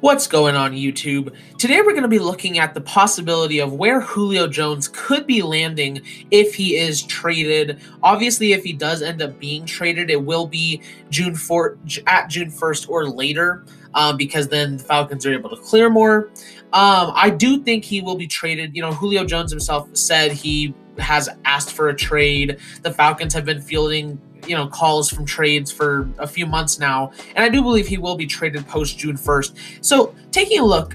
What's going on YouTube? Today we're going to be looking at the possibility of where Julio Jones could be landing if he is traded. Obviously, if he does end up being traded, it will be June 1st or later, because then the Falcons are able to clear more. I do think he will be traded. Julio Jones himself said he has asked for a trade. The Falcons have been fielding calls from trades for a few months now, and I do believe he will be traded post June 1st. So taking a look,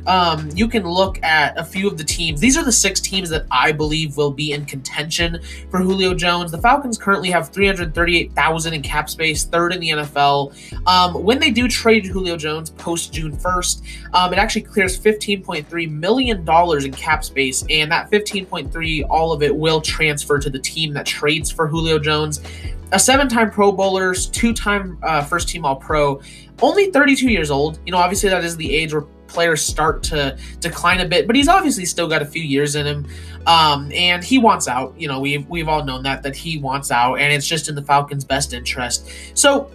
you can look at a few of the teams. These are the 6 teams that I believe will be in contention for Julio Jones. The Falcons currently have $338,000 in cap space, 3rd in the NFL. When they do trade Julio Jones post June 1st, it actually clears $15.3 million in cap space, and that 15.3, all of it will transfer to the team that trades for Julio Jones. A 7-time Pro Bowler, 2-time first team All-Pro, only 32 years old. Obviously that is the age where players start to decline a bit, but he's obviously still got a few years in him. And he wants out. We've all known that he wants out, and it's just in the Falcons' best interest. So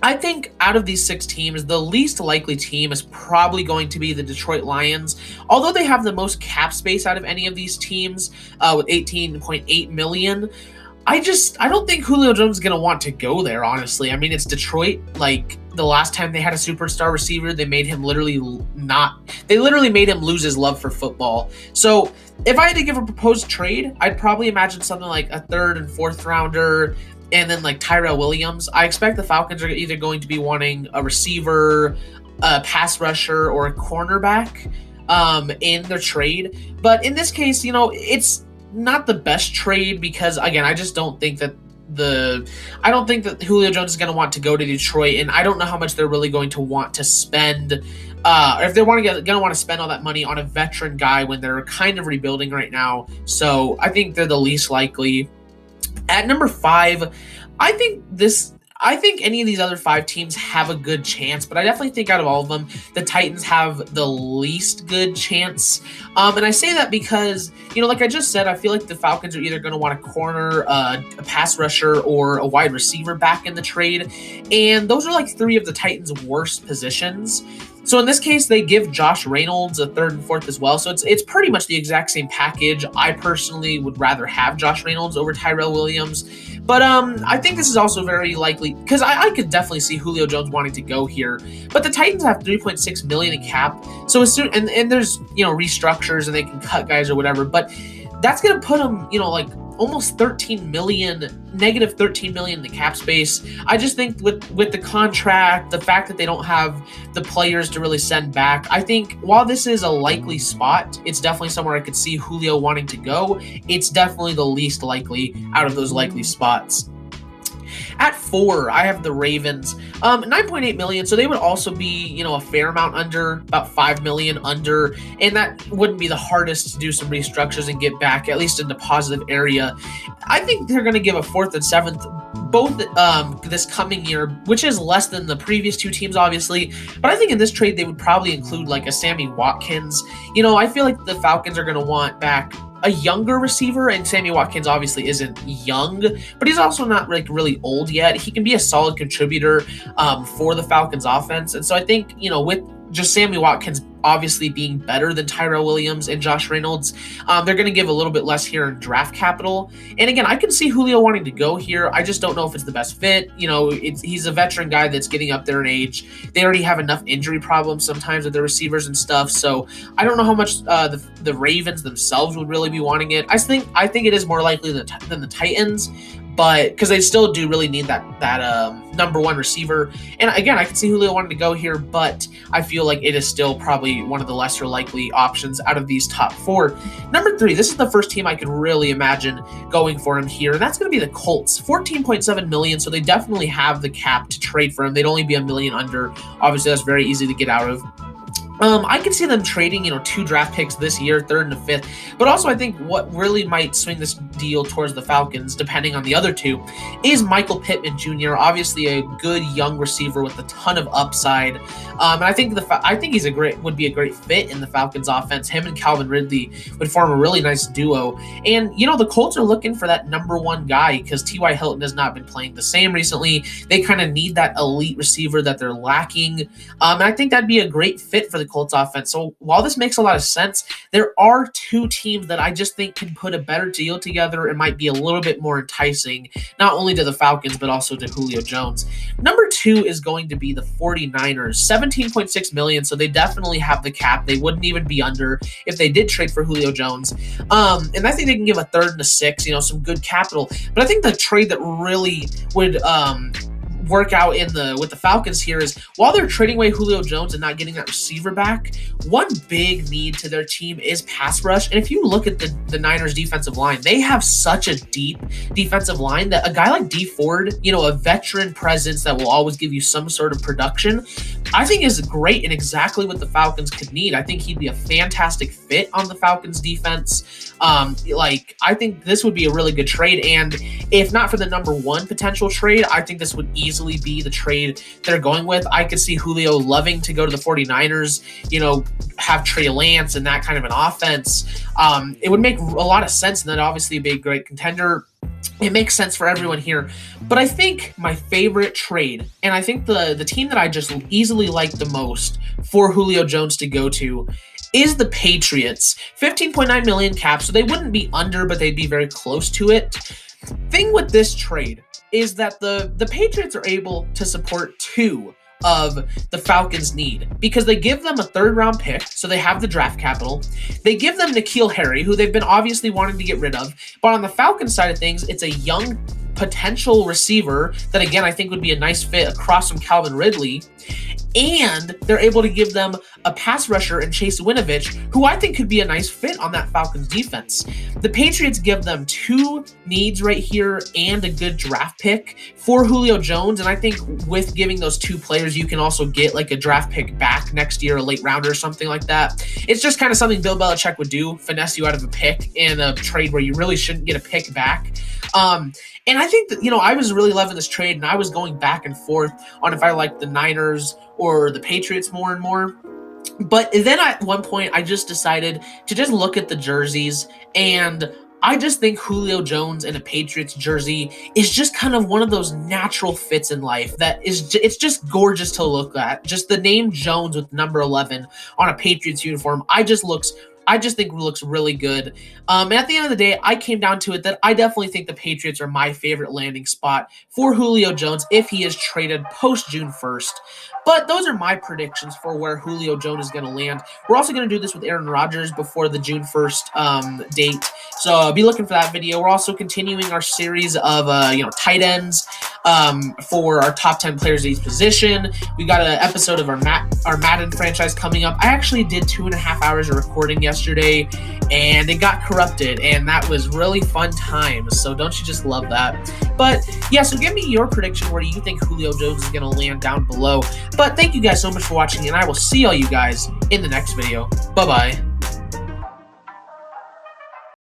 I think out of these 6 teams, the least likely team is probably going to be the Detroit Lions. Although they have the most cap space out of any of these teams, with $18.8 million. I don't think Julio Jones is going to want to go there, honestly. I mean, it's Detroit. Like, the last time they had a superstar receiver, they made him literally made him lose his love for football. So if I had to give a proposed trade, I'd probably imagine something like a 3rd and 4th rounder, and then like Tyrell Williams. I expect the Falcons are either going to be wanting a receiver, a pass rusher, or a cornerback in their trade. But in this case, it's not the best trade because, again, I just don't think that Julio Jones is going to want to go to Detroit, and I don't know how much they're really going to want to spend, if they're going to want to spend all that money on a veteran guy when they're kind of rebuilding right now. So I think they're the least likely. At number 5, I think any of these other 5 teams have a good chance, but I definitely think out of all of them, the Titans have the least good chance. And I say that because, like I just said, I feel like the Falcons are either going to want a corner, a pass rusher, or a wide receiver back in the trade. And those are like 3 of the Titans' worst positions. So in this case, they give Josh Reynolds a 3rd and 4th as well. So it's pretty much the exact same package. I personally would rather have Josh Reynolds over Tyrell Williams. But I think this is also very likely because I could definitely see Julio Jones wanting to go here. But the Titans have $3.6 million in cap. So as soon and there's restructures and they can cut guys or whatever. But that's gonna put them like almost $13 million, negative $13 million in the cap space. I just think with the contract, the fact that they don't have the players to really send back, I think while this is a likely spot, it's definitely somewhere I could see Julio wanting to go. It's definitely the least likely out of those likely spots. At 4, I have the Ravens, $9.8 million. So they would also be, a fair amount under, about $5 million under, and that wouldn't be the hardest to do some restructures and get back at least in the positive area. I think they're going to give a 4th and 7th, both this coming year, which is less than the previous 2 teams, obviously. But I think in this trade they would probably include like a Sammy Watkins. I feel like the Falcons are going to want back a younger receiver, and Sammy Watkins obviously isn't young, but he's also not like really old yet. He can be a solid contributor for the Falcons offense. And so I think, with just Sammy Watkins obviously being better than Tyrell Williams and Josh Reynolds, they're going to give a little bit less here in draft capital. And again, I can see Julio wanting to go here. I just don't know if it's the best fit. He's a veteran guy that's getting up there in age. They already have enough injury problems sometimes with their receivers and stuff. So I don't know how much the Ravens themselves would really be wanting it. I think it is more likely than the Titans, but because they still do really need that number 1 receiver. And again, I can see Julio wanting to go here, but I feel like it is still probably one of the lesser likely options out of these top 4. Number 3, this is the first team I could really imagine going for him here, and that's going to be the Colts. $14.7 million, so they definitely have the cap to trade for him. They'd only be $1 million under. Obviously, that's very easy to get out of. I could see them trading, 2 draft picks this year, 3rd and a 5th. But also, I think what really might swing this deal towards the Falcons, depending on the other two, is Michael Pittman Jr., obviously a good young receiver with a ton of upside. And I think he's would be a great fit in the Falcons offense. Him and Calvin Ridley would form a really nice duo. And, the Colts are looking for that number one guy because T.Y. Hilton has not been playing the same recently. They kind of need that elite receiver that they're lacking. And I think that'd be a great fit for the Colts offense. So while this makes a lot of sense, there are two teams that I just think can put a better deal together and might be a little bit more enticing, not only to the Falcons, but also to Julio Jones. Number two is going to be the 49ers, $17.6 million. So they definitely have the cap. They wouldn't even be under if they did trade for Julio Jones. And I think they can give a third and a sixth, some good capital. But I think the trade that really would work out with the Falcons here is while they're trading away Julio Jones and not getting that receiver back, one big need to their team is pass rush. And if you look at the Niners defensive line, they have such a deep defensive line that a guy like Dee Ford, a veteran presence that will always give you some sort of production, I think is great and exactly what the Falcons could need. I think he'd be a fantastic fit on the Falcons defense. I think this would be a really good trade. And if not for the number one potential trade, I think this would easily be the trade they're going with. I could see Julio loving to go to the 49ers, have Trey Lance and that kind of an offense. It would make a lot of sense, and then obviously be a great contender. It makes sense for everyone here. But I think my favorite trade, and I think the team that I just easily like the most for Julio Jones to go to, is the Patriots. $15.9 million cap, so they wouldn't be under, but they'd be very close to it. Thing with this trade is that the Patriots are able to support two of the Falcons' need because they give them a third-round pick, so they have the draft capital. They give them N'Keal Harry, who they've been obviously wanting to get rid of. But on the Falcons side of things, it's a young potential receiver that, again, I think would be a nice fit across from Calvin Ridley. And they're able to give them a pass rusher in Chase Winovich, who I think could be a nice fit on that Falcons defense. The Patriots give them two needs right here and a good draft pick for Julio Jones. And I think with giving those two players, you can also get like a draft pick back next year, a late rounder or something like that. It's just kind of something Bill Belichick would do, finesse you out of a pick in a trade where you really shouldn't get a pick back. And I think that, I was really loving this trade, and I was going back and forth on if I liked the Niners or the Patriots more and more. But then at one point, I just decided to just look at the jerseys, and I just think Julio Jones in a Patriots jersey is just kind of one of those natural fits in life that it's just gorgeous to look at. Just the name Jones with number 11 on a Patriots uniform, I just think looks really good. And at the end of the day, I came down to it that I definitely think the Patriots are my favorite landing spot for Julio Jones if he is traded post June 1st. But those are my predictions for where Julio Jones is going to land. We're also going to do this with Aaron Rodgers before the June 1st date. So be looking for that video. We're also continuing our series of tight ends for our top 10 players at each position. We got an episode of our Madden franchise coming up. I actually did 2.5 hours of recording yesterday, and it got corrupted, and that was really fun times. So don't you just love that? But yeah, so give me your prediction where you think Julio Jones is going to land down below. But thank you guys so much for watching, and I will see all you guys in the next video. Bye-bye.